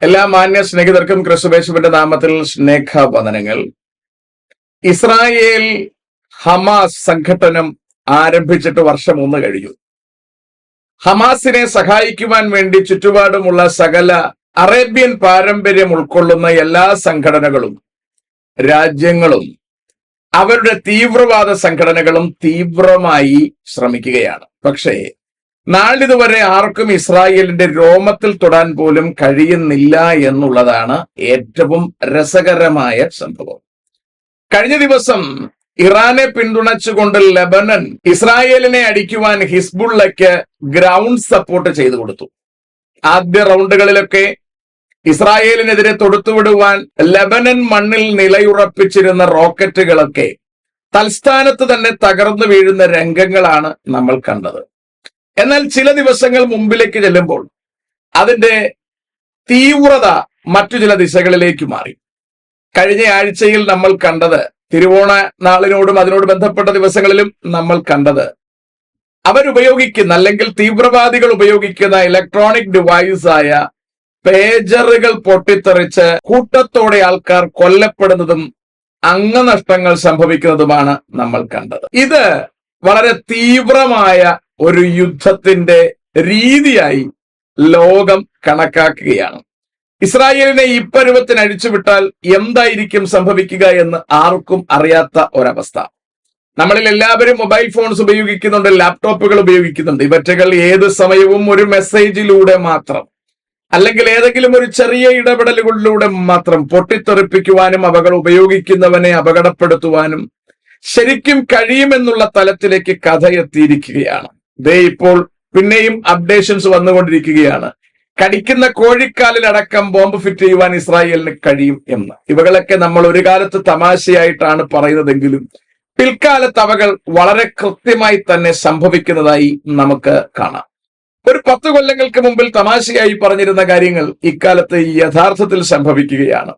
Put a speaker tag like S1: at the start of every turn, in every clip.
S1: എല്ലാ മാന്യ സ്നേഹിതർക്കും ക്രിസ്തുയേശുവിന്റെ നാമത്തിൽ സ്നേഹവന്ദനങ്ങൾ. ഇസ്രായേൽ ഹമാസ് സംഘടനം ആരംഭിച്ചിട്ട് വർഷം 1 കഴിഞ്ഞു. ഹമാസിനെ സഹായിക്കുവാൻ വേണ്ടി ചുറ്റുപാടുമുള്ള സകല അറേബ്യൻ പാരമ്പര്യം ഉൾക്കൊള്ളുന്ന എല്ലാ സംഘടനകളും രാജ്യങ്ങളും അവരുടെ തീവ്രവാദ സംഘടനകളും തീവ്രമായി ശ്രമിക്കുകയാണ്. പക്ഷേ നാളിതുവരെ ആർക്കും ഇസ്രായേലിന്റെ രോമത്തിൽ തൊടാൻ പോലും കഴിയുന്നില്ല എന്നുള്ളതാണ് ഏറ്റവും രസകരമായ സംഭവം. കഴിഞ്ഞ ദിവസം ഇറാനെ പിന്തുണച്ചുകൊണ്ട് ലെബനൻ ഇസ്രായേലിനെ അടിക്കുവാൻ ഹിസ്ബുള്ളയ്ക്ക് ഗ്രൗണ്ട് സപ്പോർട്ട് ചെയ്തു കൊടുത്തു. ആദ്യ റൗണ്ടുകളിലൊക്കെ ഇസ്രായേലിനെതിരെ തൊടുത്തുവിടുവാൻ ലെബനൻ മണ്ണിൽ നിലയുറപ്പിച്ചിരുന്ന റോക്കറ്റുകളൊക്കെ തൽസ്ഥാനത്ത് തന്നെ തകർന്നു വീഴുന്ന രംഗങ്ങളാണ് നമ്മൾ കണ്ടത്. എന്നാൽ ചില ദിവസങ്ങൾ മുമ്പിലേക്ക് ചെല്ലുമ്പോൾ അതിന്റെ തീവ്രത മറ്റു ചില ദിശകളിലേക്ക് മാറി. കഴിഞ്ഞ ആഴ്ചയിൽ നമ്മൾ കണ്ടത്, തിരുവോണ നാളിനോടും അതിനോട് ബന്ധപ്പെട്ട ദിവസങ്ങളിലും നമ്മൾ കണ്ടത്, അവരുപയോഗിക്കുന്ന അല്ലെങ്കിൽ തീവ്രവാദികൾ ഉപയോഗിക്കുന്ന ഇലക്ട്രോണിക് ഡിവൈസായ പേജറുകൾ പൊട്ടിത്തെറിച്ച് കൂട്ടത്തോടെ ആൾക്കാർ കൊല്ലപ്പെടുന്നതും അംഗനഷ്ടങ്ങൾ സംഭവിക്കുന്നതുമാണ് നമ്മൾ കണ്ടത്. ഇത് വളരെ തീവ്രമായ ഒരു യുദ്ധത്തിന്റെ രീതിയായി ലോകം കണക്കാക്കുകയാണ്. ഇസ്രായേലിനെ ഈ പരുവത്തിന് അഴിച്ചുവിട്ടാൽ എന്തായിരിക്കും സംഭവിക്കുക എന്ന് ആർക്കും അറിയാത്ത ഒരവസ്ഥ. നമ്മളിൽ എല്ലാവരും മൊബൈൽ ഫോൺസ് ഉപയോഗിക്കുന്നുണ്ട്, ലാപ്ടോപ്പുകൾ ഉപയോഗിക്കുന്നുണ്ട്. ഇവറ്റകൾ ഏത് സമയവും ഒരു മെസ്സേജിലൂടെ മാത്രം അല്ലെങ്കിൽ ഏതെങ്കിലും ഒരു ചെറിയ ഇടപെടലുകളിലൂടെ മാത്രം പൊട്ടിത്തെറിപ്പിക്കുവാനും അവകൾ ഉപയോഗിക്കുന്നവനെ അപകടപ്പെടുത്തുവാനും ശരിക്കും കഴിയുമെന്നുള്ള തലത്തിലേക്ക് കഥ എത്തിയിരിക്കുകയാണ്. ദേ ഇപ്പോൾ പിന്നെയും അപ്ഡേഷൻസ് വന്നുകൊണ്ടിരിക്കുകയാണ്. കടിക്കുന്ന കോഴിക്കാലിലടക്കം ബോംബ് ഫിറ്റ് ചെയ്യുവാൻ ഇസ്രായേലിന് കഴിയും എന്ന്. ഇവകളൊക്കെ നമ്മൾ ഒരു കാലത്ത് തമാശയായിട്ടാണ് പറയുന്നതെങ്കിലും പിൽക്കാലത്ത് അവകൾ വളരെ കൃത്യമായി തന്നെ സംഭവിക്കുന്നതായി നമുക്ക് കാണാം. ഒരു 10 കൊല്ലങ്ങൾക്ക് മുമ്പിൽ തമാശയായി പറഞ്ഞിരുന്ന കാര്യങ്ങൾ ഇക്കാലത്ത് യഥാർത്ഥത്തിൽ സംഭവിക്കുകയാണ്.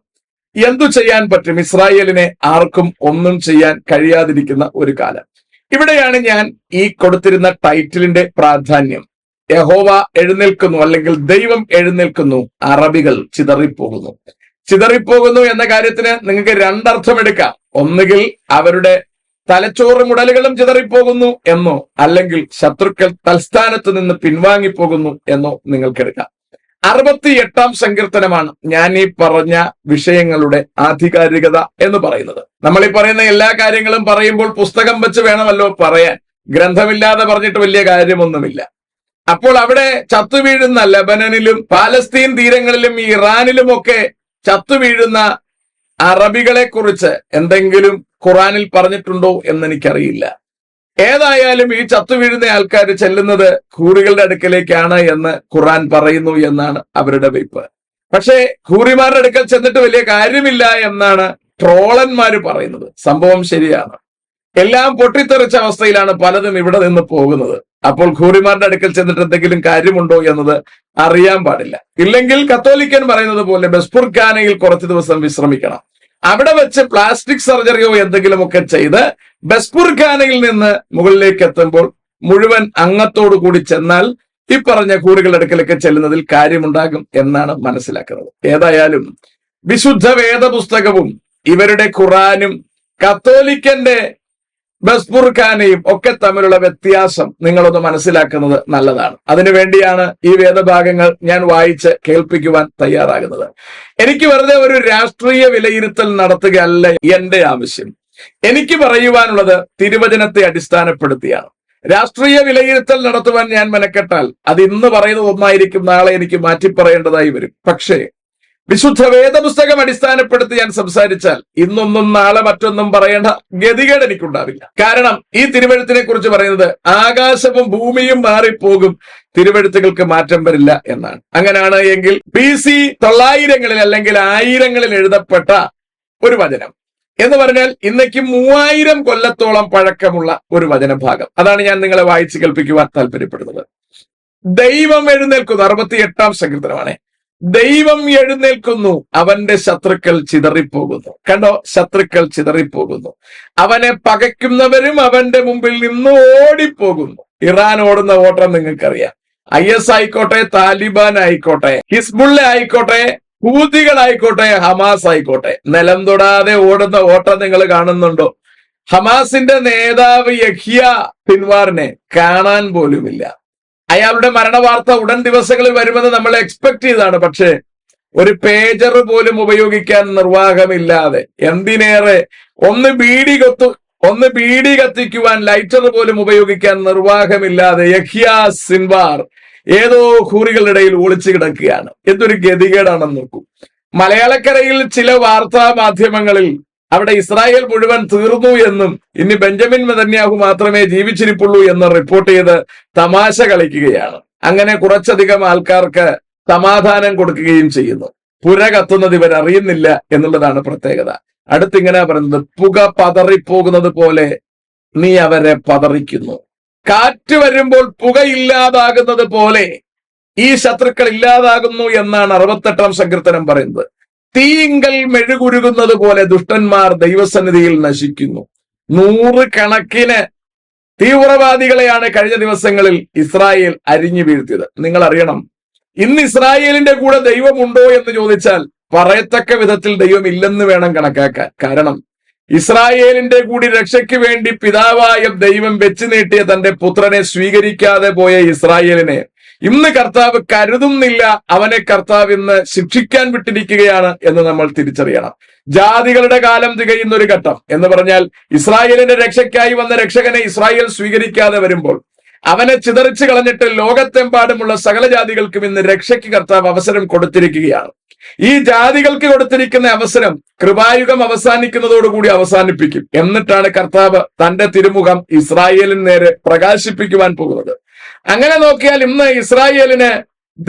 S1: എന്തു ചെയ്യാൻ പറ്റും? ഇസ്രായേലിനെ ആർക്കും ഒന്നും ചെയ്യാൻ കഴിയാതിരിക്കുന്ന ഒരു കാലം. ഇവിടെയാണ് ഞാൻ ഈ കൊടുത്തിരുന്ന ടൈറ്റിലിന്റെ പ്രാധാന്യം. യഹോവ എഴുന്നേൽക്കുന്നു അല്ലെങ്കിൽ ദൈവം എഴുന്നേൽക്കുന്നു, അറബികൾ ചിതറിപ്പോകുന്നു. ചിതറിപ്പോകുന്നു എന്ന കാര്യത്തിന് നിങ്ങൾക്ക് രണ്ടർത്ഥം എടുക്കാം. ഒന്നുകിൽ അവരുടെ തലച്ചോറ് മുടലുകളും ചിതറിപ്പോകുന്നു എന്നോ, അല്ലെങ്കിൽ ശത്രുക്കൾ തൽസ്ഥാനത്ത് നിന്ന് പിൻവാങ്ങിപ്പോകുന്നു എന്നോ നിങ്ങൾക്കെടുക്കാം. 68-ാം സങ്കീർത്തനമാണ് ഞാൻ ഈ പറഞ്ഞ വിഷയങ്ങളുടെ ആധികാരികത എന്ന് പറയുന്നത്. നമ്മൾ ഈ പറയുന്ന എല്ലാ കാര്യങ്ങളും പറയുമ്പോൾ പുസ്തകം വെച്ച് വേണമല്ലോ പറയാൻ. ഗ്രന്ഥമില്ലാതെ പറഞ്ഞിട്ട് വലിയ കാര്യമൊന്നുമില്ല. അപ്പോൾ അവിടെ ചത്തുവീഴുന്ന ലെബനനിലും പാലസ്തീൻ തീരങ്ങളിലും ഇറാനിലുമൊക്കെ ചത്തുവീഴുന്ന അറബികളെ കുറിച്ച് എന്തെങ്കിലും ഖുറാനിൽ പറഞ്ഞിട്ടുണ്ടോ എന്നെനിക്കറിയില്ല. ഏതായാലും ഈ ചത്തുവീഴുന്ന ആൾക്കാർ ചെല്ലുന്നത് ഹൂറികളുടെ അടുക്കലേക്കാണ് എന്ന് ഖുറാൻ പറയുന്നു എന്നാണ് അവരുടെ വെയ്പ്പ്. പക്ഷേ ഹൂറിമാരുടെ അടുക്കൽ ചെന്നിട്ട് വലിയ കാര്യമില്ല എന്നാണ് ട്രോളന്മാര് പറയുന്നത്. സംഭവം ശരിയാണ്. എല്ലാം പൊട്ടിത്തെറിച്ച അവസ്ഥയിലാണ് പലതും ഇവിടെ നിന്ന് പോകുന്നത്. അപ്പോൾ ഹൂറിമാരുടെ അടുക്കൽ ചെന്നിട്ട് എന്തെങ്കിലും കാര്യമുണ്ടോ എന്നത് അറിയാൻ പാടില്ല. ഇല്ലെങ്കിൽ കത്തോലിക്കൻ പറയുന്നത് പോലെ ബസ്പുർഖാനയിൽ കുറച്ചു ദിവസം വിശ്രമിക്കണം. അവിടെ വെച്ച് പ്ലാസ്റ്റിക് സർജറിയോ എന്തെങ്കിലുമൊക്കെ ചെയ്ത് ബസ്പുർഖാനയിൽ നിന്ന് മുകളിലേക്ക് എത്തുമ്പോൾ മുഴുവൻ അംഗത്തോടു കൂടി ചെന്നാൽ ഈ പറഞ്ഞ ഹൂറികളുടെ അടുക്കലൊക്കെ ചെല്ലുന്നതിൽ കാര്യമുണ്ടാകും എന്നാണ് മനസ്സിലാക്കുന്നത്. ഏതായാലും വിശുദ്ധ വേദപുസ്തകവും ഇവരുടെ ഖുറാനും കത്തോലിക്കന്റെ ബസ്പുർഖാനയും ഒക്കെ തമ്മിലുള്ള വ്യത്യാസം നിങ്ങളൊന്ന് മനസ്സിലാക്കുന്നത് നല്ലതാണ്. അതിനുവേണ്ടിയാണ് ഈ വേദഭാഗങ്ങൾ ഞാൻ വായിച്ച് കേൾപ്പിക്കുവാൻ തയ്യാറാകുന്നത്. എനിക്ക് വെറുതെ ഒരു രാഷ്ട്രീയ വിലയിരുത്തൽ നടത്തുകയല്ല എന്റെ ആവശ്യം. എനിക്ക് പറയുവാനുള്ളത് തിരുവചനത്തെ അടിസ്ഥാനപ്പെടുത്തിയാണ്. രാഷ്ട്രീയ വിലയിരുത്തൽ നടത്തുവാൻ ഞാൻ മെനക്കെട്ടാൽ അത് ഇന്ന് പറയുന്നത് ഒന്നായിരിക്കും, നാളെ എനിക്ക് മാറ്റി പറയേണ്ടതായി വരും. പക്ഷേ വിശുദ്ധ വേദപുസ്തകം അടിസ്ഥാനപ്പെടുത്തി ഞാൻ സംസാരിച്ചാൽ ഇന്നൊന്നും നാളെ മറ്റൊന്നും പറയേണ്ട ഗതികേട് എനിക്കുണ്ടാവില്ല. കാരണം ഈ തിരുവെഴുത്തിനെ കുറിച്ച് പറയുന്നത് ആകാശവും ഭൂമിയും മാറിപ്പോകും, തിരുവെഴുത്തുകൾക്ക് മാറ്റം വരില്ല എന്നാണ്. അങ്ങനെയാണ് എങ്കിൽ BC 900-ങ്ങളിൽ അല്ലെങ്കിൽ 1000-ങ്ങളിൽ എഴുതപ്പെട്ട ഒരു വചനം എന്ന് പറഞ്ഞാൽ ഇന്നേക്ക് 3000 കൊല്ലത്തോളം പഴക്കമുള്ള ഒരു വചനഭാഗം. അതാണ് ഞാൻ നിങ്ങളെ വായിച്ച് കേൾപ്പിക്കുവാൻ താല്പര്യപ്പെടുന്നത്. ദൈവം എഴുന്നേൽക്കുന്നു, 68-ാം സങ്കീർത്തനമാണ്. ദൈവം എഴുന്നേൽക്കുന്നു, അവന്റെ ശത്രുക്കൾ ചിതറിപ്പോകുന്നു. കണ്ടോ, ശത്രുക്കൾ ചിതറിപ്പോകുന്നു. അവനെ പകയ്ക്കുന്നവരും അവന്റെ മുമ്പിൽ നിന്ന് ഓടിപ്പോകുന്നു. ഇറാൻ ഓടുന്ന ഓട്ടം നിങ്ങൾക്കറിയാം. IS ആയിക്കോട്ടെ, താലിബാൻ ആയിക്കോട്ടെ, ഹിസ്ബുള്ള ആയിക്കോട്ടെ, ഹൂതികളായിക്കോട്ടെ ഹമാസ് ആയിക്കോട്ടെ, നിലം തൊടാതെ ഓടുന്ന ഓട്ടം നിങ്ങൾ കാണുന്നുണ്ടോ? ഹമാസിന്റെ നേതാവ് യഹ്യ സിൻവാറിനെ കാണാൻ പോലുമില്ല. അയാളുടെ മരണവാർത്ത ഉടൻ ദിവസങ്ങളിൽ വരുമെന്ന് നമ്മൾ എക്സ്പെക്ട് ചെയ്താണ്. പക്ഷേ ഒരു പേജർ പോലും ഉപയോഗിക്കാൻ നിർവാഹമില്ലാതെ, എന്തിനേറെ ഒന്ന് ബീഡി കത്തിക്കുവാൻ ലൈറ്റർ പോലും ഉപയോഗിക്കാൻ നിർവാഹമില്ലാതെ യഹ്യ സിൻവാർ ഏതോ ഹൂറികളുടെ ഇടയിൽ ഒളിച്ചു കിടക്കുകയാണ്. എന്തൊരു ഗതികേടാണെന്ന് നോക്കൂ. മലയാളക്കരയിൽ ചില വാർത്താ മാധ്യമങ്ങളിൽ അവിടെ ഇസ്രായേൽ മുഴുവൻ തീർന്നു എന്നും ഇനി ബെഞ്ചമിൻ നെതന്യാഹു മാത്രമേ ജീവിച്ചിരിപ്പുള്ളൂ എന്ന് റിപ്പോർട്ട് ചെയ്ത് തമാശ കളിക്കുകയാണ്. അങ്ങനെ കുറച്ചധികം ആൾക്കാർക്ക് സമാധാനം കൊടുക്കുകയും ചെയ്യുന്നു. പുര കത്തുന്നത് ഇവരറിയുന്നില്ല എന്നുള്ളതാണ് പ്രത്യേകത. അടുത്തിങ്ങനെ പറയുന്നത്, പുക പതറിപ്പോകുന്നത് പോലെ നീ അവരെ പതറിക്കുന്നു. കാറ്റ് വരുമ്പോൾ പുക ഇല്ലാതാകുന്നത് പോലെ ഈ ശത്രുക്കൾ ഇല്ലാതാകുന്നു എന്നാണ് 68-ാം സങ്കീർത്തനം പറയുന്നത്. തീയിങ്കൽ മെഴുകുരുകുന്നത് പോലെ ദുഷ്ടന്മാർ ദൈവസന്നിധിയിൽ നശിക്കുന്നു. 100 കണക്കിന് തീവ്രവാദികളെയാണ് കഴിഞ്ഞ ദിവസങ്ങളിൽ ഇസ്രായേൽ അരിഞ്ഞു വീഴ്ത്തിയത്. നിങ്ങൾ അറിയണം, ഇന്ന് ഇസ്രായേലിന്റെ കൂടെ ദൈവമുണ്ടോ എന്ന് ചോദിച്ചാൽ പറയത്തക്ക വിധത്തിൽ ദൈവം ഇല്ലെന്ന് വേണം കണക്കാക്കാൻ. കാരണം ഇസ്രായേലിന്റെ കൂടി രക്ഷയ്ക്ക് വേണ്ടി പിതാവായ ദൈവം വെച്ചു നീട്ടിയ തന്റെ പുത്രനെ സ്വീകരിക്കാതെ പോയ ഇസ്രായേലിനെ ഇന്ന് കർത്താവ് കരുതുന്നില്ല. അവനെ കർത്താവ് ഇന്ന് ശിക്ഷിക്കാൻ വിട്ടിരിക്കുകയാണ് എന്ന് നമ്മൾ തിരിച്ചറിയണം. ജാതികളുടെ കാലം തികയുന്ന ഒരു ഘട്ടം എന്ന് പറഞ്ഞാൽ, ഇസ്രായേലിന്റെ രക്ഷയ്ക്കായി വന്ന രക്ഷകനെ ഇസ്രായേൽ സ്വീകരിക്കാതെ വരുമ്പോൾ അവനെ ചിതറിച്ചു കളഞ്ഞിട്ട് ലോകത്തെമ്പാടുമുള്ള സകല ജാതികൾക്കും ഇന്ന് രക്ഷയ്ക്ക് കർത്താവ് അവസരം കൊടുത്തിരിക്കുകയാണ്. ഈ ജാതികൾക്ക് കൊടുത്തിരിക്കുന്ന അവസരം കൃപായുഗം അവസാനിക്കുന്നതോടുകൂടി അവസാനിപ്പിക്കും. എന്നിട്ടാണ് കർത്താവ് തന്റെ തിരുമുഖം ഇസ്രായേലിന് നേരെ പ്രകാശിപ്പിക്കുവാൻ പോകുന്നത്. അങ്ങനെ നോക്കിയാൽ ഇന്ന് ഇസ്രായേലിന്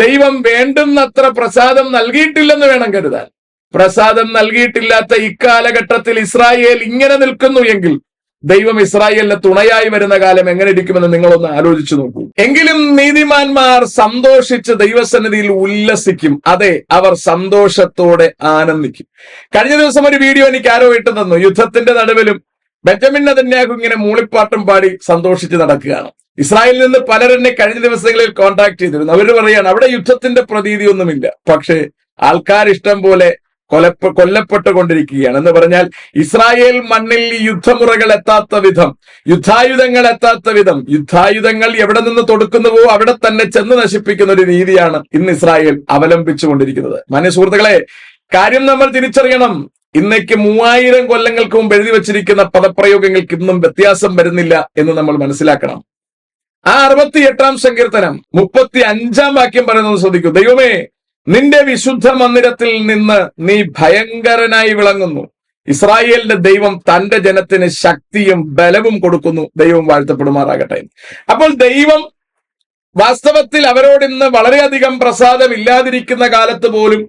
S1: ദൈവം വേണ്ടുന്നത്ര പ്രസാദം നൽകിയിട്ടില്ലെന്ന് വേണം കരുതാൻ. പ്രസാദം നൽകിയിട്ടില്ലാത്ത ഇക്കാലഘട്ടത്തിൽ ഇസ്രായേൽ ഇങ്ങനെ നിൽക്കുന്നു എങ്കിൽ ദൈവം ഇസ്രായേലിന് തുണയായി വരുന്ന കാലം എങ്ങനെ ഇരിക്കുമെന്ന് നിങ്ങളൊന്ന് ആലോചിച്ചു നോക്കൂ. എങ്കിലും നീതിമാന്മാർ സന്തോഷിച്ച് ദൈവസന്നിധിയിൽ ഉല്ലസിക്കും. അതെ, അവർ സന്തോഷത്തോടെ ആനന്ദിക്കും. കഴിഞ്ഞ ദിവസം ഒരു വീഡിയോ എനിക്ക് ആരോ ഇട്ടു തന്നു. യുദ്ധത്തിന്റെ നടുവിലും ബെഞ്ചമിൻ നെതന്യാഹു ഇങ്ങനെ മൂളിപ്പാട്ടും പാടി സന്തോഷിച്ച് നടക്കുകയാണ്. ഇസ്രായേലിൽ നിന്ന് പലരെന്നെ കഴിഞ്ഞ ദിവസങ്ങളിൽ കോൺടാക്ട് ചെയ്തിരുന്നു. അവർ പറയാണ് അവിടെ യുദ്ധത്തിന്റെ പ്രതീതിയൊന്നുമില്ല, പക്ഷേ ആൾക്കാർ ഇഷ്ടം പോലെ കൊല്ലപ്പെട്ടുകൊണ്ടിരിക്കുകയാണ്. എന്ന് പറഞ്ഞാൽ ഇസ്രായേൽ മണ്ണിൽ യുദ്ധമുറകൾ എത്താത്ത വിധം, യുദ്ധായുധങ്ങൾ എത്താത്ത വിധം, യുദ്ധായുധങ്ങൾ എവിടെ നിന്ന് തൊടുക്കുന്നുവോ അവിടെ തന്നെ ചെന്ന് നശിപ്പിക്കുന്ന ഒരു രീതിയാണ് ഇന്ന് ഇസ്രായേൽ അവലംബിച്ചുകൊണ്ടിരിക്കുന്നത്. മാന്യ സുഹൃത്തുക്കളെ, കാര്യം നമ്മൾ തിരിച്ചറിയണം. ഇന്നേക്ക് 3000 കൊല്ലങ്ങൾക്ക് മുമ്പ് എഴുതി വച്ചിരിക്കുന്ന പദപ്രയോഗങ്ങൾക്ക് ഇന്നും വ്യത്യാസം വരുന്നില്ല എന്ന് നമ്മൾ മനസ്സിലാക്കണം. ആ 68-ാം സങ്കീർത്തനം 35-ാം വാക്യം പറയുന്നത് ശ്രദ്ധിക്കൂ. ദൈവമേ, നിന്റെ വിശുദ്ധ മന്ദിരത്തിൽ നിന്ന് നീ ഭയങ്കരനായി വിളങ്ങുന്നു. ഇസ്രായേലിന്റെ ദൈവം തന്റെ ജനത്തിന് ശക്തിയും ബലവും കൊടുക്കുന്നു. ദൈവം വാഴ്ത്തപ്പെടുമാറാകട്ടെ. അപ്പോൾ ദൈവം വാസ്തവത്തിൽ അവരോട് ഇന്ന് വളരെയധികം പ്രസാദമില്ലാതിരിക്കുന്ന കാലത്ത് പോലും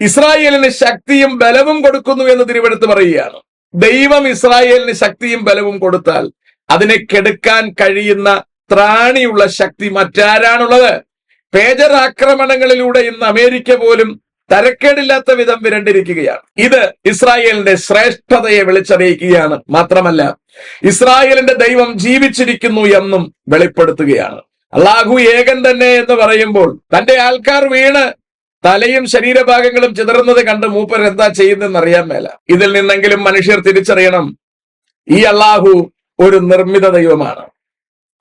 S1: ഇസ്രായേലിന് ശക്തിയും ബലവും കൊടുക്കുന്നു എന്ന് തിരുവെടുത്ത് പറയുകയാണ്. ദൈവം ഇസ്രായേലിന് ശക്തിയും ബലവും കൊടുത്താൽ അതിനെ കെടുക്കാൻ കഴിയുന്ന ത്രാണിയുള്ള ശക്തി മറ്റാരാണുള്ളത്? പേജർ ആക്രമണങ്ങളിലൂടെ ഇന്ന് അമേരിക്ക പോലും തരക്കേടില്ലാത്ത വിധം വിരണ്ടിരിക്കുകയാണ്. ഇത് ഇസ്രായേലിന്റെ ശ്രേഷ്ഠതയെ വിളിച്ചറിയിക്കുകയാണ്. മാത്രമല്ല, ഇസ്രായേലിന്റെ ദൈവം ജീവിച്ചിരിക്കുന്നു എന്നും വെളിപ്പെടുത്തുകയാണ്. അല്ലാഹു ഏകൻ തന്നെ എന്ന് പറയുമ്പോൾ തന്റെ ആൾക്കാർ വീണ് തലയും ശരീരഭാഗങ്ങളും ചിതറുന്നത് കണ്ട് മൂപ്പർ എന്താ ചെയ്യുന്നതെന്ന് അറിയാൻ മേല. ഇതിൽ നിന്നെങ്കിലും മനുഷ്യർ തിരിച്ചറിയണം, ഈ അല്ലാഹു ഒരു നിർമ്മിത ദൈവമാണ്.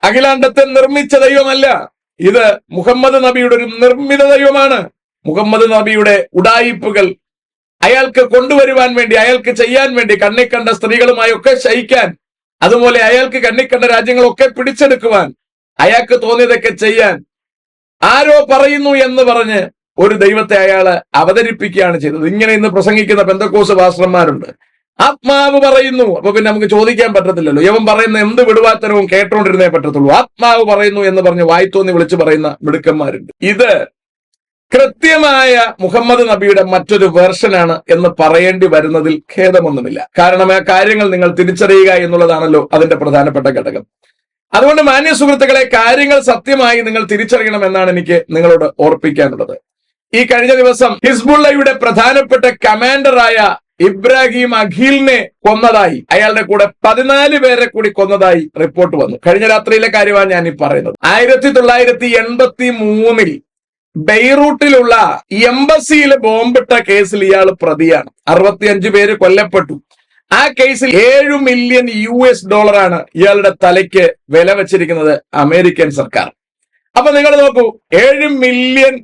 S1: അഖിലാണ്ടത്തെ നിർമ്മിച്ച ദൈവമല്ല. ഇത് മുഹമ്മദ് നബിയുടെ ഒരു നിർമ്മിത ദൈവമാണ്. മുഹമ്മദ് നബിയുടെ ഉഡായിപ്പുകൾ അയാൾക്ക് കൊണ്ടുവരുവാൻ വേണ്ടി, അയാൾക്ക് ചെയ്യാൻ വേണ്ടി, കണ്ണിക്കണ്ട സ്ത്രീകളുമായി ഒക്കെ ശയിക്കാൻ, അതുപോലെ അയാൾക്ക് കണ്ണിക്കണ്ട രാജ്യങ്ങളൊക്കെ പിടിച്ചെടുക്കുവാൻ, അയാൾക്ക് തോന്നിയതൊക്കെ ചെയ്യാൻ ആരോ പറയുന്നു എന്ന് പറഞ്ഞ് ഒരു ദൈവത്തെ അയാള് അവതരിപ്പിക്കുകയാണ് ചെയ്തത്. ഇങ്ങനെ ഇന്ന് പ്രസംഗിക്കുന്ന പെന്തക്കോസ് പാസ്റ്റർമാരുണ്ട്. ആത്മാവ് പറയുന്നു. അപ്പൊ പിന്നെ നമുക്ക് ചോദിക്കാൻ പറ്റത്തില്ലല്ലോ. യവൻ പറയുന്ന എന്ത് വിടുവാത്തരവും കേട്ടോണ്ടിരുന്നേ പറ്റത്തുള്ളൂ. ആത്മാവ് പറയുന്നു എന്ന് പറഞ്ഞ് വായ്ത്തോന്നി വിളിച്ചു പറയുന്ന മിടുക്കന്മാരുണ്ട്. ഇത് കൃത്യമായ മുഹമ്മദ് നബിയുടെ മറ്റൊരു വേർഷനാണ് എന്ന് പറയേണ്ടി വരുന്നതിൽ ഖേദമൊന്നുമില്ല. കാരണം ആ കാര്യങ്ങൾ നിങ്ങൾ തിരിച്ചറിയുക എന്നുള്ളതാണല്ലോ അതിന്റെ പ്രധാനപ്പെട്ട ഘടകം. അതുകൊണ്ട് മാന്യ സുഹൃത്തുക്കളെ, കാര്യങ്ങൾ സത്യമായി നിങ്ങൾ തിരിച്ചറിയണമെന്നാണ് എനിക്ക് നിങ്ങളോട് ഓർപ്പിക്കാനുള്ളത്. ഈ കഴിഞ്ഞ ദിവസം ഹിസ്ബുള്ളയുടെ പ്രധാനപ്പെട്ട കമാൻഡറായ ഇബ്രാഹിം അഖീലിനെ കൊന്നതായി, അയാളുടെ കൂടെ 14 പേരെ കൂടി കൊന്നതായി റിപ്പോർട്ട് വന്നു. കഴിഞ്ഞ രാത്രിയിലെ കാര്യമാണ് ഞാൻ ഈ പറയുന്നത്. 1983 ബെയ്റൂട്ടിലുള്ള എംബസിയിൽ ബോംബിട്ട കേസിൽ ഇയാൾ പ്രതിയാണ്. 65 പേര് കൊല്ലപ്പെട്ടു. ആ കേസിൽ $7 മില്യൺ ഇയാളുടെ തലയ്ക്ക് വില വെച്ചിരിക്കുന്നത് അമേരിക്കൻ സർക്കാർ. അപ്പൊ നിങ്ങൾ നോക്കൂ, $7 മില്യൺ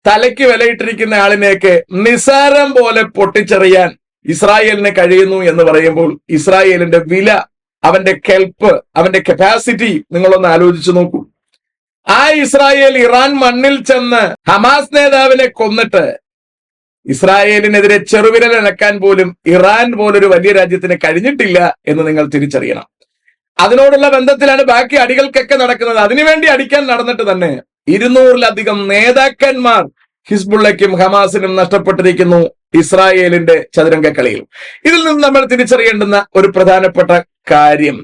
S1: തലയ്ക്ക് വിലയിട്ടിരിക്കുന്ന ആളിനെയൊക്കെ നിസാരം പോലെ പൊട്ടിച്ചെറിയാൻ ഇസ്രായേലിന് കഴിയുന്നു എന്ന് പറയുമ്പോൾ ഇസ്രായേലിന്റെ വില, അവന്റെ കെൽപ്പ്, അവന്റെ കപ്പാസിറ്റി നിങ്ങളൊന്ന് ആലോചിച്ചു നോക്കൂ. ആ ഇസ്രായേൽ ഇറാൻ മണ്ണിൽ ചെന്ന് ഹമാസ് നേതാവിനെ കൊന്നിട്ട് ഇസ്രായേലിനെതിരെ ചെറുവിരൽ അനക്കാൻ പോലും ഇറാൻ പോലൊരു വലിയ രാജ്യത്തിന് കഴിഞ്ഞിട്ടില്ല എന്ന് നിങ്ങൾ തിരിച്ചറിയണം. അതിനോടുള്ള ബന്ധത്തിലാണ് ബാക്കി അടികൾക്കൊക്കെ നടക്കുന്നത്. അതിനുവേണ്ടി അടിക്കാൻ നടന്നിട്ട് തന്നെ 200-ലധികം നേതാക്കന്മാർ ഹിസ്ബുള്ളയ്ക്കും ഹമാസിനും നഷ്ടപ്പെട്ടിരിക്കുന്നു ഇസ്രായേലിന്റെ ചതുരംഗ കളിയിൽ. ഇതിൽ നിന്ന് നമ്മൾ തിരിച്ചറിയേണ്ടുന്ന ഒരു പ്രധാനപ്പെട്ട കാര്യം,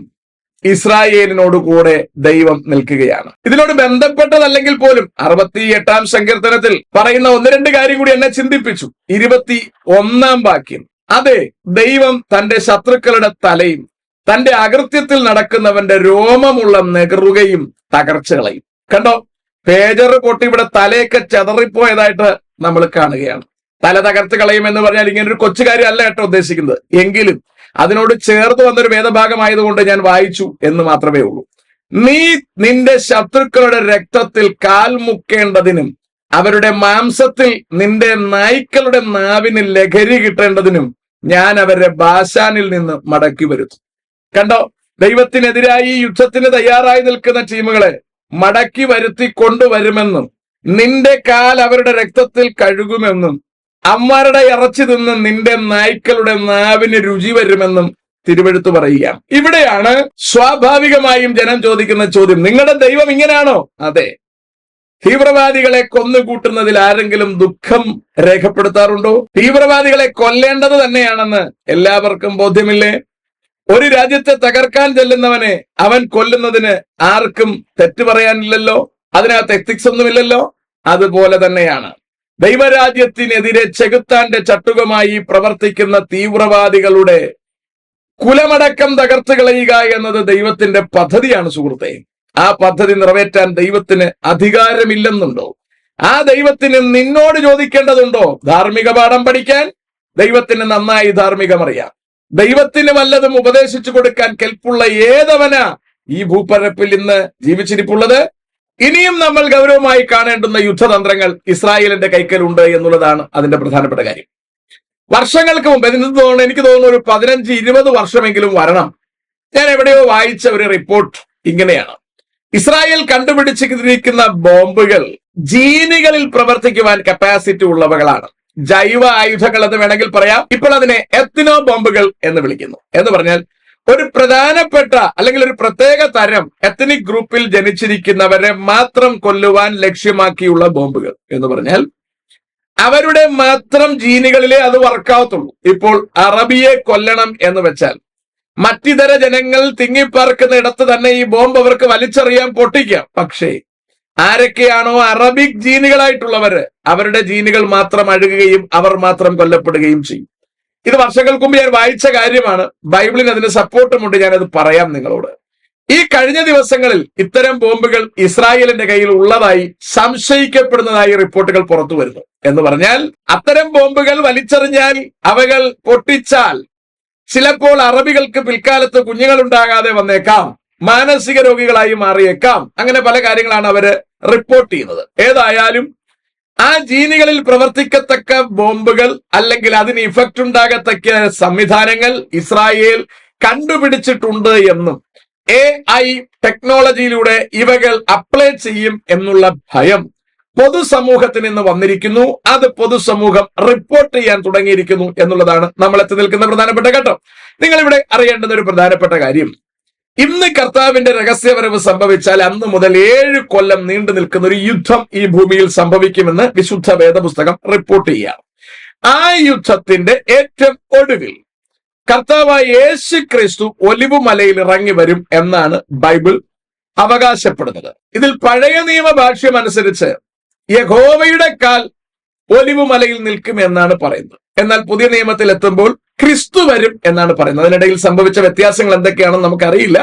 S1: ഇസ്രായേലിനോട് കൂടെ ദൈവം നിൽക്കുകയാണ്. ഇതിനോട് ബന്ധപ്പെട്ടതല്ലെങ്കിൽ പോലും 68-ാം സങ്കീർത്തനത്തിൽ പറയുന്ന 1-2 കാര്യം കൂടി എന്നെ ചിന്തിപ്പിച്ചു. 21-ാം വാക്യം, അതെ, ദൈവം തന്റെ ശത്രുക്കളുടെ തലയും തന്റെ അകൃത്യത്തിൽ നടക്കുന്നവന്റെ രോമമുള്ള നെകറുകയും തകർച്ചകളയും. കണ്ടോ, പേജർ പൊട്ടി ഇവിടെ തലയൊക്കെ ചെതറിപ്പോയതായിട്ട് നമ്മൾ കാണുകയാണ്. തല തകർത്ത് കളയും എന്ന് പറഞ്ഞാൽ ഇങ്ങനെ ഒരു കൊച്ചു കാര്യമല്ല കേട്ടോ ഉദ്ദേശിക്കുന്നത്. എങ്കിലും അതിനോട് ചേർത്ത് വന്നൊരു വേദഭാഗമായതുകൊണ്ട് ഞാൻ വായിച്ചു എന്ന് മാത്രമേ ഉള്ളൂ. നീ നിന്റെ ശത്രുക്കളുടെ രക്തത്തിൽ കാൽ മുക്കേണ്ടതിനും അവരുടെ മാംസത്തിൽ നിന്റെ നായ്ക്കളുടെ നാവിന് ലഹരി കിട്ടേണ്ടതിനും ഞാൻ അവരെ ബാശാനിൽ നിന്ന് മടക്കി വരുത്തും. കണ്ടോ, ദൈവത്തിനെതിരായി യുദ്ധത്തിന് തയ്യാറായി നിൽക്കുന്ന ടീമുകളെ മടക്കി വരുത്തി കൊണ്ടുവരുമെന്നും നിന്റെ കാൽ അവരുടെ രക്തത്തിൽ കഴുകുമെന്നും അമ്മരുടെ ഇറച്ചി തിന്ന് നിന്റെ നായ്ക്കളുടെ നാവിന് രുചി വരുമെന്നും തിരുവെഴുത്ത് പറയുകയാണ്. ഇവിടെയാണ് സ്വാഭാവികമായും ജനം ചോദിക്കുന്ന ചോദ്യം, നിങ്ങളുടെ ദൈവം ഇങ്ങനെയാണോ? അതെ. തീവ്രവാദികളെ കൊന്നുകൂട്ടുന്നതിൽ ആരെങ്കിലും ദുഃഖം രേഖപ്പെടുത്താറുണ്ടോ? തീവ്രവാദികളെ കൊല്ലേണ്ടത് തന്നെയാണെന്ന് എല്ലാവർക്കും ബോധ്യമില്ലേ? ഒരു രാജ്യത്തെ തകർക്കാൻ ചെല്ലുന്നവനെ അവൻ കൊല്ലുന്നതിന് ആർക്കും തെറ്റ് പറയാനില്ലല്ലോ, അതിനകത്ത് എത്തിക്സ് ഒന്നുമില്ലല്ലോ. അതുപോലെ തന്നെയാണ് ദൈവരാജ്യത്തിനെതിരെ ചെകുത്താന്റെ ചട്ടുകമായി പ്രവർത്തിക്കുന്ന തീവ്രവാദികളുടെ കുലമടക്കം തകർത്ത് കളയുക എന്നത് ദൈവത്തിന്റെ പദ്ധതിയാണ് സുഹൃത്തെ. ആ പദ്ധതി നിറവേറ്റാൻ ദൈവത്തിന് അധികാരമില്ലെന്നുണ്ടോ? ആ ദൈവത്തിന് നിന്നോട് ചോദിക്കേണ്ടതുണ്ടോ ധാർമ്മിക പാഠം പഠിക്കാൻ? ദൈവത്തിന് നന്നായി ധാർമ്മികമറിയാം. ദൈവത്തിന് വല്ലതും ഉപദേശിച്ചു കൊടുക്കാൻ കെൽപ്പുള്ള ഏതവനാ ഈ ഭൂപരപ്പിൽ ഇന്ന് ജീവിച്ചിരിപ്പുള്ളത്? ഇനിയും നമ്മൾ ഗൗരവമായി കാണേണ്ടുന്ന യുദ്ധതന്ത്രങ്ങൾ ഇസ്രായേലിന്റെ കൈക്കലുണ്ട് എന്നുള്ളതാണ് അതിന്റെ പ്രധാനപ്പെട്ട കാര്യം. വർഷങ്ങൾക്ക് മുമ്പ്, എനിക്ക് തോന്നുന്നു ഒരു 15-20 വർഷമെങ്കിലും വരണം. ഞാൻ എവിടെയോ വായിച്ച ഒരു റിപ്പോർട്ട് ഇങ്ങനെയാണ്, ഇസ്രായേൽ കണ്ടുപിടിച്ചിരിക്കുന്ന ബോംബുകൾ ജീനുകളിൽ പ്രവർത്തിക്കുവാൻ കപ്പാസിറ്റി ഉള്ളവകളാണ്. ജൈവ ആയുധങ്ങൾ എന്ന് വേണമെങ്കിൽ പറയാം. ഇപ്പോൾ അതിനെ എത്നോ ബോംബുകൾ എന്ന് വിളിക്കുന്നു. എന്ന് പറഞ്ഞാൽ ഒരു പ്രധാനപ്പെട്ട അല്ലെങ്കിൽ ഒരു പ്രത്യേക തരം എത്നിക് ഗ്രൂപ്പിൽ ജനിച്ചിരിക്കുന്നവരെ മാത്രം കൊല്ലുവാൻ ലക്ഷ്യമാക്കിയുള്ള ബോംബുകൾ എന്ന് പറഞ്ഞാൽ അവരുടെ മാത്രം ജീനുകളിലെ അത് വർക്കാവത്തുള്ളൂ. ഇപ്പോൾ അറബിയെ കൊല്ലണം എന്ന് വെച്ചാൽ മറ്റിതര ജനങ്ങൾ തിങ്ങിപ്പാർക്കുന്ന ഇടത്ത് തന്നെ ഈ ബോംബ് അവർക്ക് വലിച്ചെറിയാൻ, പൊട്ടിക്കാം. പക്ഷേ ആരൊക്കെയാണോ അറബിക് ജീനുകളായിട്ടുള്ളവര്, അവരുടെ ജീനുകൾ മാത്രം അഴുകുകയും അവർ മാത്രം കൊല്ലപ്പെടുകയും ചെയ്യും. ഇത് വർഷങ്ങൾക്ക് മുമ്പ് ഞാൻ വായിച്ച കാര്യമാണ്. ബൈബിളിന് അതിന് സപ്പോർട്ടുമുണ്ട്. ഞാനത് പറയാം നിങ്ങളോട്. ഈ കഴിഞ്ഞ ദിവസങ്ങളിൽ ഇത്തരം ബോംബുകൾ ഇസ്രായേലിന്റെ കയ്യിൽ ഉള്ളതായി സംശയിക്കപ്പെടുന്നതായി റിപ്പോർട്ടുകൾ പുറത്തു വരുന്നു. എന്ന് പറഞ്ഞാൽ അത്തരം ബോംബുകൾ വലിച്ചെറിഞ്ഞാൽ, അവകൾ പൊട്ടിച്ചാൽ ചിലപ്പോൾ അറബികൾക്ക് പിൽക്കാലത്ത് കുഞ്ഞുങ്ങൾ ഉണ്ടാകാതെ വന്നേക്കാം, മാനസിക രോഗികളായി മാറിയേക്കാം. അങ്ങനെ പല കാര്യങ്ങളാണ് അവര് റിപ്പോർട്ട് ചെയ്യുന്നത്. ഏതായാലും ആ ജീനുകളിൽ പ്രവർത്തിക്കത്തക്ക ബോംബുകൾ അല്ലെങ്കിൽ അതിന് ഇഫക്റ്റ് ഉണ്ടാകത്തക്ക സംവിധാനങ്ങൾ ഇസ്രായേൽ കണ്ടുപിടിച്ചിട്ടുണ്ട് എന്നും AI ടെക്നോളജിയിലൂടെ ഇവകൾ അപ്ലൈ ചെയ്യും എന്നുള്ള ഭയം പൊതുസമൂഹത്തിന് ഇന്ന് വന്നിരിക്കുന്നു. അത് പൊതുസമൂഹം റിപ്പോർട്ട് ചെയ്യാൻ തുടങ്ങിയിരിക്കുന്നു എന്നുള്ളതാണ് നമ്മൾ എത്തി നിൽക്കുന്ന പ്രധാനപ്പെട്ട ഘട്ടം. നിങ്ങൾ ഇവിടെ അറിയേണ്ടുന്ന ഒരു പ്രധാനപ്പെട്ട കാര്യം, ഇന്ന് കർത്താവിന്റെ രഹസ്യവരവ് സംഭവിച്ചാൽ അന്ന് മുതൽ 7 കൊല്ലം നീണ്ടു നിൽക്കുന്ന ഒരു യുദ്ധം ഈ ഭൂമിയിൽ സംഭവിക്കുമെന്ന് വിശുദ്ധ വേദപുസ്തകം റിപ്പോർട്ട് ചെയ്യാം. ആ യുദ്ധത്തിന്റെ ഏറ്റവും ഒടുവിൽ കർത്താവായ യേശു ക്രിസ്തു ഒലിവുമലയിൽ ഇറങ്ങി വരും എന്നാണ് ബൈബിൾ അവകാശപ്പെടുന്നത്. ഇതിൽ പഴയ നിയമ ഭാഷ്യം അനുസരിച്ച് യഹോവയുടെ കാൽ ഒലിവുമലയിൽ നിൽക്കും എന്നാണ് പറയുന്നത്. എന്നാൽ പുതിയ നിയമത്തിൽ എത്തുമ്പോൾ ക്രിസ്തു വരും എന്നാണ് പറയുന്നത്. അതിനിടയിൽ സംഭവിച്ച വ്യത്യാസങ്ങൾ എന്തൊക്കെയാണെന്ന് നമുക്കറിയില്ല.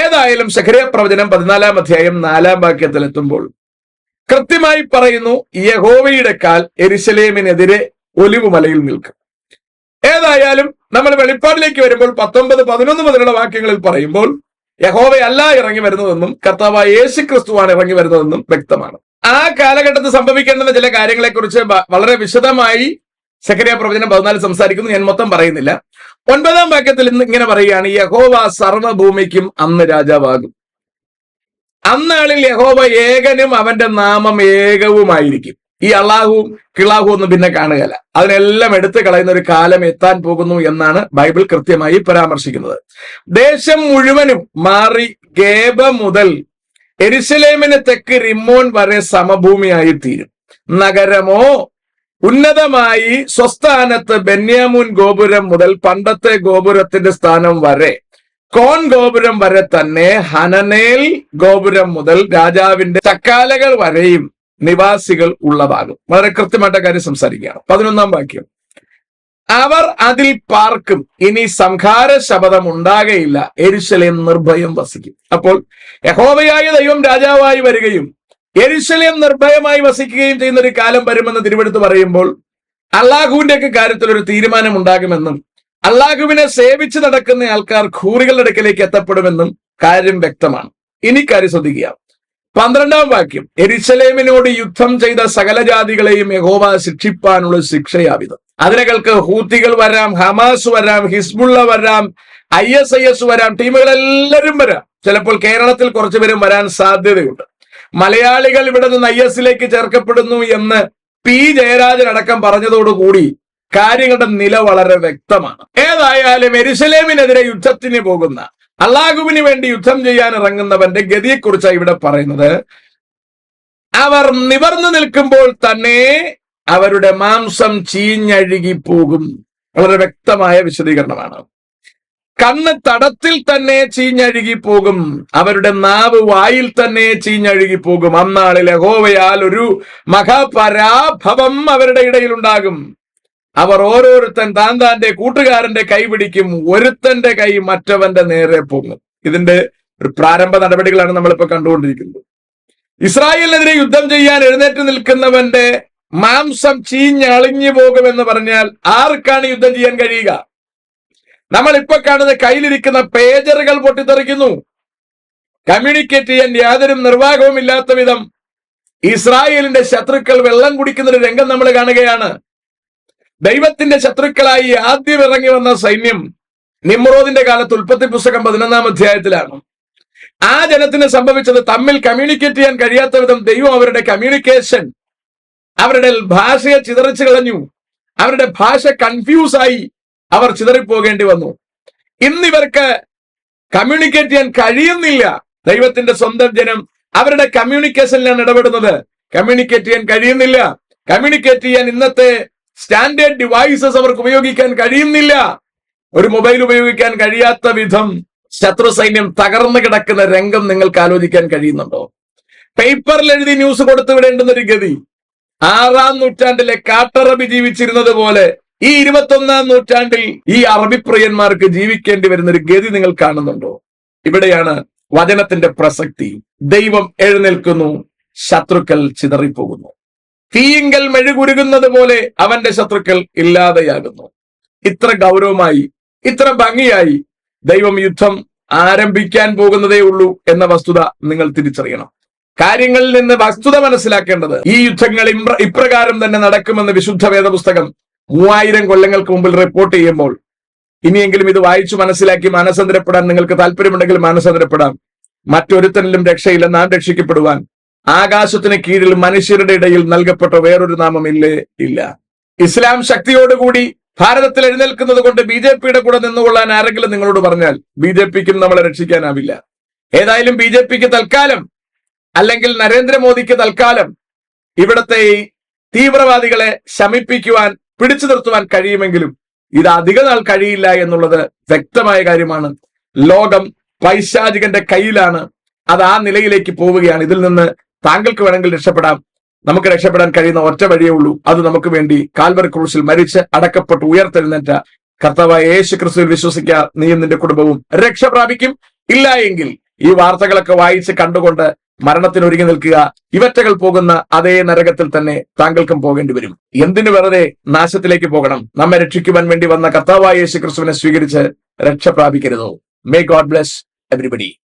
S1: ഏതായാലും സഖറിയ പ്രവചനം 14-ാം അധ്യായം 4-ാം വാക്യത്തിൽ എത്തുമ്പോൾ കൃത്യമായി പറയുന്നു, യഹോവയുടെ കാൽ യെരൂശലേമിനെതിരെ ഒലിവുമലയിൽ നിൽക്കും. ഏതായാലും നമ്മൾ വെളിപ്പാടിലേക്ക് വരുമ്പോൾ 19, 11 മുതലുള്ള വാക്യങ്ങളിൽ പറയുമ്പോൾ യഹോവയല്ല ഇറങ്ങി വരുന്നതെന്നും കർത്താവായ യേശു ക്രിസ്തുവാണ് ഇറങ്ങി വരുന്നതെന്നും വ്യക്തമാണ്. ആ കാലഘട്ടത്തിൽ സംഭവിക്കേണ്ടുന്ന ചില കാര്യങ്ങളെക്കുറിച്ച് വളരെ വിശദമായി സെഖര്യാ പ്രവചനം 14 സംസാരിക്കുന്നു. ഞാൻ മൊത്തം പറയുന്നില്ല. 9-ാം വാക്യത്തിൽ ഇന്ന് ഇങ്ങനെ പറയുകയാണ്, യഹോവ സർവ്വഭൂമിക്കും അന്ന് രാജാവാകും. അന്നാളിൽ യഹോവ ഏകനും അവന്റെ നാമം ഏകവുമായിരിക്കും. ഈ അള്ളാഹുവും കിളാഹു ഒന്നും പിന്നെ കാണുകയല്ല. അതിനെല്ലാം എടുത്തു കളയുന്ന ഒരു കാലം എത്താൻ പോകുന്നു എന്നാണ് ബൈബിൾ കൃത്യമായി പരാമർശിക്കുന്നത്. ദേശം മുഴുവനും മാറി ഗേബ മുതൽ യെരൂശലേമിന് തെക്ക് റിമ്മോൻ വരെ സമഭൂമിയായി തീരും. നഗരമോ ഉന്നതമായി സ്വസ്ഥാനത്ത് ബെന്യാമൂൻ ഗോപുരം മുതൽ പണ്ടത്തെ ഗോപുരത്തിന്റെ സ്ഥാനം വരെ, കോൺ ഗോപുരം വരെ തന്നെ, ഹനനേൽ ഗോപുരം മുതൽ രാജാവിന്റെ ചക്കാലകൾ വരെയും നിവാസികൾ ഉള്ളതാകും. വളരെ കൃത്യമായിട്ട് കാര്യം സംസാരിക്കുകയാണ്. 11-ാം വാക്യം, അവർ അതിൽ പാർക്കും, ഇനി സംഹാര ശപഥം ഉണ്ടാകയില്ല, യെരൂശലേം നിർഭയം വസിക്കും. അപ്പോൾ യഹോവയായ ദൈവം രാജാവായി വരികയും യെരൂശലേം നിർഭയമായി വസിക്കുകയും ചെയ്യുന്ന ഒരു കാലം വരുമെന്ന് തിരുവെടുത്ത് പറയുമ്പോൾ അള്ളാഹുവിന്റെ ഒക്കെ കാര്യത്തിൽ ഒരു തീരുമാനം ഉണ്ടാകുമെന്നും അള്ളാഹുവിനെ സേവിച്ച് നടക്കുന്ന ആൾക്കാർ ഖൂറികളുടെ അടുക്കലേക്ക് എത്തപ്പെടുമെന്നും കാര്യം വ്യക്തമാണ്. ഇനി കാര്യം ശ്രദ്ധിക്കുക. 12-ാം വാക്യം, യെരൂശലേമിനോട് യുദ്ധം ചെയ്ത സകല ജാതികളെയും യഹോവ ശിക്ഷിപ്പാനുള്ള ശിക്ഷയാവിധം. അതിനകൾക്ക് ഹൂത്തികൾ വരാം, ഹമാസ് വരാം, ഹിസ്ബുള്ള വരാം, ISIS വരാം, ടീമുകളെല്ലാവരും വരാം. ചിലപ്പോൾ കേരളത്തിൽ കുറച്ചുപേരും വരാൻ സാധ്യതയുണ്ട്. മലയാളികൾ ഇവിടെ നിന്ന് IS ചേർക്കപ്പെടുന്നു എന്ന് P ജയരാജൻ അടക്കം പറഞ്ഞതോടുകൂടി കാര്യങ്ങളുടെ നില വളരെ വ്യക്തമാണ്. ഏതായാലും യെരൂശലേമിനെതിരെ യുദ്ധത്തിന് പോകുന്ന, അള്ളാഹുവിന് വേണ്ടി യുദ്ധം ചെയ്യാൻ ഇറങ്ങുന്നവന്റെ ഗതിയെക്കുറിച്ചാണ് ഇവിടെ പറയുന്നത്. അവർ നിവർന്നു നിൽക്കുമ്പോൾ തന്നെ അവരുടെ മാംസം ചീഞ്ഞഴുകി പോകും. വളരെ വ്യക്തമായ വിശദീകരണമാണ്. കണ്ണ് തടത്തിൽ തന്നെ ചീഞ്ഞഴുകി പോകും, അവരുടെ നാവ് വായിൽ തന്നെ ചീഞ്ഞഴുകി പോകും. അന്നാളിൽ യഹോവയാൽ ഒരു മഹാപരാഭവം അവരുടെ ഇടയിൽ ഉണ്ടാകും. അവർ ഓരോരുത്തൻ താന്റെ കൂട്ടുകാരന്റെ കൈ പിടിക്കും, ഒരുത്തന്റെ കൈ മറ്റവന്റെ നേരെ പോകും. ഇതിന്റെ ഒരു പ്രാരംഭ നടപടികളാണ് നമ്മളിപ്പോ കണ്ടുകൊണ്ടിരിക്കുന്നത്. ഇസ്രായേലിനെതിരെ യുദ്ധം ചെയ്യാൻ എഴുന്നേറ്റ് നിൽക്കുന്നവന്റെ മാംസം ചീഞ്ഞളിഞ്ഞു പോകുമെന്ന് പറഞ്ഞാൽ ആർക്കാണ് യുദ്ധം ചെയ്യാൻ കഴിയുക? നമ്മൾ ഇപ്പൊ കാണുന്ന കയ്യിലിരിക്കുന്ന പേജറുകൾ പൊട്ടിത്തെറിക്കുന്നു. കമ്മ്യൂണിക്കേറ്റ് ചെയ്യാൻ യാതൊരു നിർവാഹവും ഇല്ലാത്ത വിധം ഇസ്രായേലിന്റെ ശത്രുക്കൾ വെള്ളം കുടിക്കുന്ന ഒരു രംഗം നമ്മൾ കാണുകയാണ്. ദൈവത്തിന്റെ ശത്രുക്കളായി ആദ്യം ഇറങ്ങി വന്ന സൈന്യം നിമ്രോദിന്റെ കാലത്ത് ഉൽപ്പത്തി പുസ്തകം 11-ാം അധ്യായത്തിലാണ്. ആ ജനത്തിന് സംഭവിച്ചത് തമ്മിൽ കമ്മ്യൂണിക്കേറ്റ് ചെയ്യാൻ കഴിയാത്ത വിധം ദൈവം അവരുടെ കമ്മ്യൂണിക്കേഷൻ, അവരുടെ ഭാഷയെ ചിതറിച്ചു കളഞ്ഞു. അവരുടെ ഭാഷ കൺഫ്യൂസായി അവർ ചിതറിപ്പോകേണ്ടി വന്നു. ഇന്നിവർക്ക് കമ്മ്യൂണിക്കേറ്റ് ചെയ്യാൻ കഴിയുന്നില്ല. ദൈവത്തിന്റെ സ്വന്തം ജനം അവരുടെ കമ്മ്യൂണിക്കേഷനിലാണ് ഇടപെടുന്നത്. കമ്മ്യൂണിക്കേറ്റ് ചെയ്യാൻ കഴിയുന്നില്ല. കമ്മ്യൂണിക്കേറ്റ് ചെയ്യാൻ ഇന്നത്തെ സ്റ്റാൻഡേർഡ് ഡിവൈസസ് അവർക്ക് ഉപയോഗിക്കാൻ കഴിയുന്നില്ല. ഒരു മൊബൈൽ ഉപയോഗിക്കാൻ കഴിയാത്ത വിധം ശത്രു സൈന്യം തകർന്നു കിടക്കുന്ന രംഗം നിങ്ങൾക്ക് ആലോചിക്കാൻ കഴിയുന്നുണ്ടോ? പേപ്പറിൽ എഴുതി ന്യൂസ് കൊടുത്തു വിടേണ്ടുന്ന ഒരു ഗതി 6-ാം നൂറ്റാണ്ടിലെ കാട്ടറബി ജീവിച്ചിരുന്നത് പോലെ ഈ 21-ാം നൂറ്റാണ്ടിൽ ഈ അറബിപ്രിയന്മാർക്ക് ജീവിക്കേണ്ടി വരുന്ന ഒരു ഗതി നിങ്ങൾ കാണുന്നുണ്ടോ? ഇവിടെയാണ് വചനത്തിന്റെ പ്രസക്തി. ദൈവം എഴുന്നേൽക്കുന്നു, ശത്രുക്കൾ ചിതറിപ്പോകുന്നു. തീയിങ്കൽ മെഴുകുരുകുന്നത് പോലെ അവന്റെ ശത്രുക്കൾ ഇല്ലാതെയാകുന്നു. ഇത്ര ഗൗരവമായി, ഇത്ര ഭംഗിയായി ദൈവം യുദ്ധം ആരംഭിക്കാൻ പോകുന്നതേ ഉള്ളൂ എന്ന വസ്തുത നിങ്ങൾ തിരിച്ചറിയണം. കാര്യങ്ങളിൽ നിന്ന് വസ്തുത മനസ്സിലാക്കേണ്ടത്, ഈ യുദ്ധങ്ങൾ ഇപ്രകാരം തന്നെ നടക്കുമെന്ന് വിശുദ്ധ വേദപുസ്തകം 3000 കൊല്ലങ്ങൾക്ക് മുമ്പിൽ റിപ്പോർട്ട് ചെയ്യുമ്പോൾ ഇനിയെങ്കിലും ഇത് വായിച്ചു മനസ്സിലാക്കി മാനസാന്തരപ്പെടാൻ നിങ്ങൾക്ക് താല്പര്യമുണ്ടെങ്കിൽ മാനസാന്തരപ്പെടാം. മറ്റൊരുത്തനിലും രക്ഷയില്ല, നാം രക്ഷിക്കപ്പെടുവാൻ ആകാശത്തിന് കീഴിൽ മനുഷ്യരുടെ ഇടയിൽ നൽകപ്പെട്ട വേറൊരു നാമം ഇല്ല. ഇസ്ലാം ശക്തിയോടുകൂടി ഭാരതത്തിൽ എഴുന്നേൽക്കുന്നത് കൊണ്ട് BJPയുടെ കൂടെ നിന്നുകൊള്ളാൻ ആരെങ്കിലും നിങ്ങളോട് പറഞ്ഞാൽ BJPക്കും നമ്മളെ രക്ഷിക്കാനാവില്ല. ഏതായാലും BJPക്ക് തൽക്കാലം, അല്ലെങ്കിൽ നരേന്ദ്രമോദിക്ക് തൽക്കാലം ഇവിടത്തെ ഈ തീവ്രവാദികളെ ശമിപ്പിക്കുവാൻ, പിടിച്ചു നിർത്തുവാൻ കഴിയുമെങ്കിലും ഇത് അധിക നാൾ കഴിയില്ല എന്നുള്ളത് വ്യക്തമായ കാര്യമാണ്. ലോകം പൈശാചികന്റെ കയ്യിലാണ്. അത് ആ നിലയിലേക്ക് പോവുകയാണ്. ഇതിൽ നിന്ന് താങ്കൾക്ക് വേണമെങ്കിൽ രക്ഷപ്പെടാം. നമുക്ക് രക്ഷപ്പെടാൻ കഴിയുന്ന ഒറ്റ വഴിയേ ഉള്ളൂ. അത് നമുക്ക് വേണ്ടി കാൽവറി ക്രൂശിൽ മരിച്ച് അടക്കപ്പെട്ട് ഉയർത്തെഴുന്നേറ്റ കർത്താവായ യേശു ക്രിസ്തുവിൽ വിശ്വസിക്കുക, നീയും നിന്റെ കുടുംബവും രക്ഷ പ്രാപിക്കും. ഇല്ല എങ്കിൽ ഈ വാർത്തകളൊക്കെ വായിച്ച് കണ്ടുകൊണ്ട് മരണത്തിന് ഒരുങ്ങി നിൽക്കുക. ഇവറ്റകൾ പോകുന്ന അതേ നരകത്തിൽ തന്നെ താങ്കൾക്കും പോകേണ്ടി വരും. എന്തിനു വെറുതെ നാശത്തിലേക്ക് പോകണം? നമ്മെ രക്ഷിക്കുവാൻ വേണ്ടി വന്ന കർത്താവായ യേശു ക്രിസ്തുവിനെ സ്വീകരിച്ച് രക്ഷ പ്രാപിക്കരുതോ? May God bless everybody.